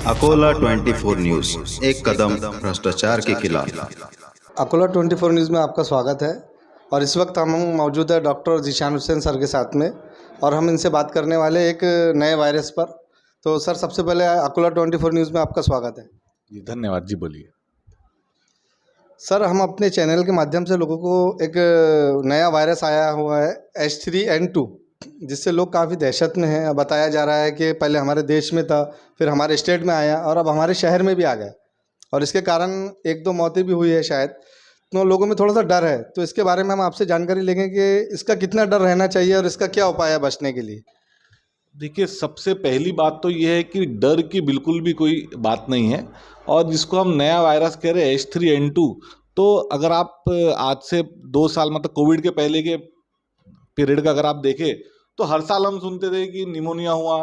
Akola 24 news, एक कदम भ्रष्टाचार के खिलाफ। अकोला 24 न्यूज़ में आपका स्वागत है। और इस वक्त हम मौजूद है डॉक्टर जीशान हुसैन सर के साथ में, और हम इनसे बात करने वाले एक नए वायरस पर। तो सर, सबसे पहले अकोला 24 न्यूज़ में आपका स्वागत है। जी धन्यवाद जी, बोलिए। सर, हम अपने चैनल के माध्यम से लोगों को एक नया वायरस आया हुआ है H3N2, जिससे लोग काफ़ी दहशत में हैं। बताया जा रहा है कि पहले हमारे देश में था, फिर हमारे स्टेट में आया और अब हमारे शहर में भी आ गया, और इसके कारण 1-2 मौतें भी हुई है शायद। तो लोगों में थोड़ा सा डर है, तो इसके बारे में हम आपसे जानकारी लेंगे कि इसका कितना डर रहना चाहिए और इसका क्या उपाय है बचने के लिए। देखिए, सबसे पहली बात तो ये है कि डर की बिल्कुल भी कोई बात नहीं है। और जिसको हम नया वायरस कह रहे हैं H3N2, तो अगर आप आज से 2 साल मतलब कोविड के पहले के पीरियड का अगर आप देखें तो हर साल हम सुनते थे कि निमोनिया हुआ,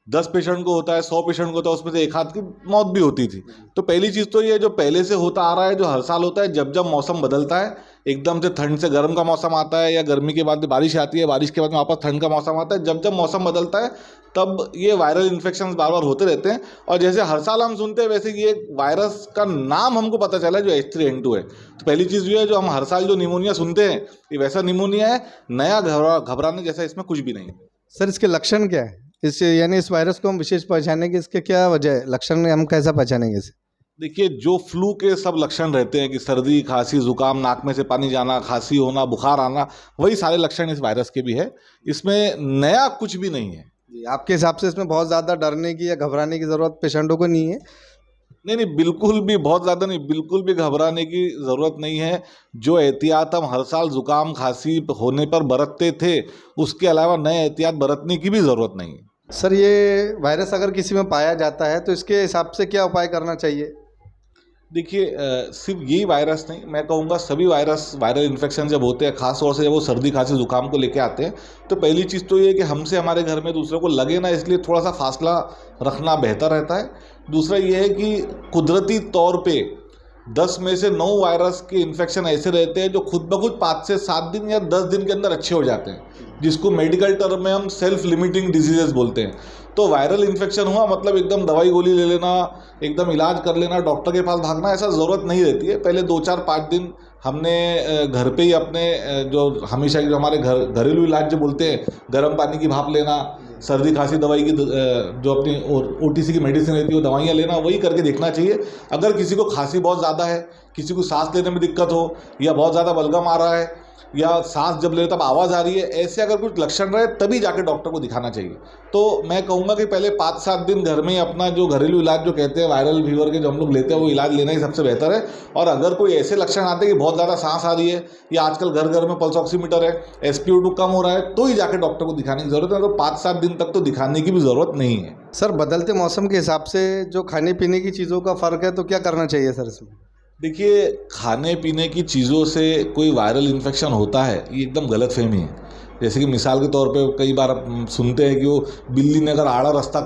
10 पेशेंट को होता है, 100 पेशेंट को होता है, उसमें से एक आध की मौत भी होती थी। तो पहली चीज़ तो ये जो पहले से होता आ रहा है, जो हर साल होता है, जब जब मौसम बदलता है, एकदम से ठंड से गर्म का मौसम आता है, या गर्मी के बाद बारिश आती है, बारिश के बाद में वापस ठंड का मौसम आता है, जब जब मौसम बदलता है तब ये वायरल इन्फेक्शन बार बार होते रहते हैं। और जैसे हर साल हम सुनते हैं, वैसे ये वायरस का नाम हमको पता चला है जो H3N2 है। तो पहली चीज़ ये है, जो हम हर साल जो निमोनिया सुनते हैं, ये वैसा निमोनिया है, नया घबराने जैसा इसमें कुछ भी नहीं है। सर, इसके लक्षण क्या है? यानी इस वायरस को हम विशेष पहचानेंगे, कि इसके क्या वजह है, लक्षण हम कैसा पहचानेंगे इसे? देखिए, जो फ्लू के सब लक्षण रहते हैं कि सर्दी, खांसी, जुकाम, नाक में से पानी जाना, खांसी होना, बुखार आना, वही सारे लक्षण इस वायरस के भी है। इसमें नया कुछ भी नहीं है। जी, आपके हिसाब से इसमें बहुत ज़्यादा डरने की या घबराने की ज़रूरत पेशेंटों को नहीं है? नहीं नहीं, बिल्कुल भी, बहुत ज़्यादा नहीं, बिल्कुल भी घबराने की ज़रूरत नहीं है। जो एहतियात हम हर साल जुकाम खांसी होने पर बरतते थे, उसके अलावा नए एहतियात बरतने की भी ज़रूरत नहीं है। सर, ये वायरस अगर किसी में पाया जाता है तो इसके हिसाब से क्या उपाय करना चाहिए? देखिए, सिर्फ यही वायरस नहीं, मैं कहूँगा सभी वायरल इन्फेक्शन जब होते हैं, खास तौर से जब वो सर्दी खांसी जुकाम को लेके आते हैं, तो पहली चीज़ तो ये है कि हमसे हमारे घर में दूसरे को लगे ना, इसलिए थोड़ा सा फासला रखना बेहतर रहता है। दूसरा ये है कि कुदरती तौर पे 10 में से 9 वायरस के इन्फेक्शन ऐसे रहते हैं जो खुद ब खुद 5 से 7 दिन या 10 दिन के अंदर अच्छे हो जाते हैं, जिसको मेडिकल टर्म में हम सेल्फ लिमिटिंग डिजीजेस बोलते हैं। तो वायरल इन्फेक्शन हुआ मतलब एकदम दवाई गोली ले लेना, एकदम इलाज कर लेना, डॉक्टर के पास भागना, ऐसा ज़रूरत नहीं रहती है। पहले 2-4-5 दिन हमने घर पे ही अपने जो हमेशा जो हमारे घरेलू इलाज जो बोलते हैं, गर्म पानी की भाप लेना, सर्दी खांसी दवाई की जो अपनी OTC की मेडिसिन रहती है वो दवाइयाँ लेना, वही करके देखना चाहिए। अगर किसी को खांसी बहुत ज़्यादा है, किसी को सांस लेने में दिक्कत हो, या बहुत ज़्यादा बलगम आ रहा है, या सांस जब ले तब आवाज़ आ रही है, ऐसे अगर कुछ लक्षण रहे तभी जाके डॉक्टर को दिखाना चाहिए। तो मैं कहूँगा कि पहले 5-7 दिन घर में ही अपना जो घरेलू इलाज जो कहते हैं वायरल फीवर के जो हम लोग लेते हैं, वो इलाज लेना ही सबसे बेहतर है। और अगर कोई ऐसे लक्षण आते हैं कि बहुत ज़्यादा सांस आ रही है, या आजकल घर घर में पल्स ऑक्सीमीटर है, SpO2 कम हो रहा है, तो ही जाके डॉक्टर को दिखाने की ज़रूरत है। तो 5-7 दिन तक तो दिखाने की भी ज़रूरत नहीं है। सर, बदलते मौसम के हिसाब से जो खाने पीने की चीज़ों का फ़र्क है, तो क्या करना चाहिए सर इसमें? देखिए, खाने पीने की चीज़ों से कोई वायरल इन्फेक्शन होता है, ये एकदम गलतफहमी है। जैसे कि मिसाल के तौर पे कई बार आप सुनते हैं कि वो बिल्ली ने अगर आड़ा रास्ता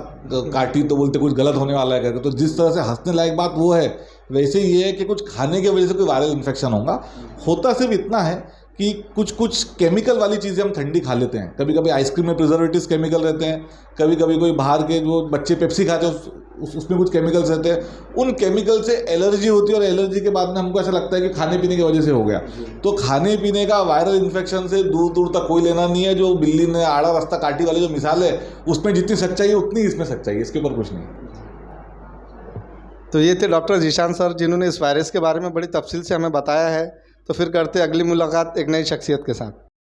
काटी तो बोलते कुछ गलत होने वाला है करके। तो जिस तरह से हंसने लायक बात वो है, वैसे ही ये है कि कुछ खाने की वजह से कोई वायरल इन्फेक्शन होता सिर्फ इतना है कि कुछ केमिकल वाली चीज़ें हम ठंडी खा लेते हैं। कभी कभी आइसक्रीम में प्रिजर्वेटिव्स केमिकल रहते हैं, कभी कभी कोई बाहर के जो बच्चे पेप्सी खाते हैं उसमें कुछ केमिकल्स रहते हैं। उन केमिकल से एलर्जी होती है, और एलर्जी के बाद में हमको ऐसा लगता है कि खाने पीने की वजह से हो गया। तो खाने पीने का वायरल इन्फेक्शन से दूर दूर तक कोई लेना नहीं है। जो बिल्ली ने आड़ा रास्ता काटी वाली जो मिसाल है, उसमें जितनी सच्चाई है उतनी इसमें सच्चाई है, इसके ऊपर कुछ नहीं। तो ये थे डॉक्टर जीशान सर, जिन्होंने इस वायरस के बारे में बड़ी तफसील से हमें बताया है। तो फिर करते अगली मुलाकात एक नई शख्सियत के साथ।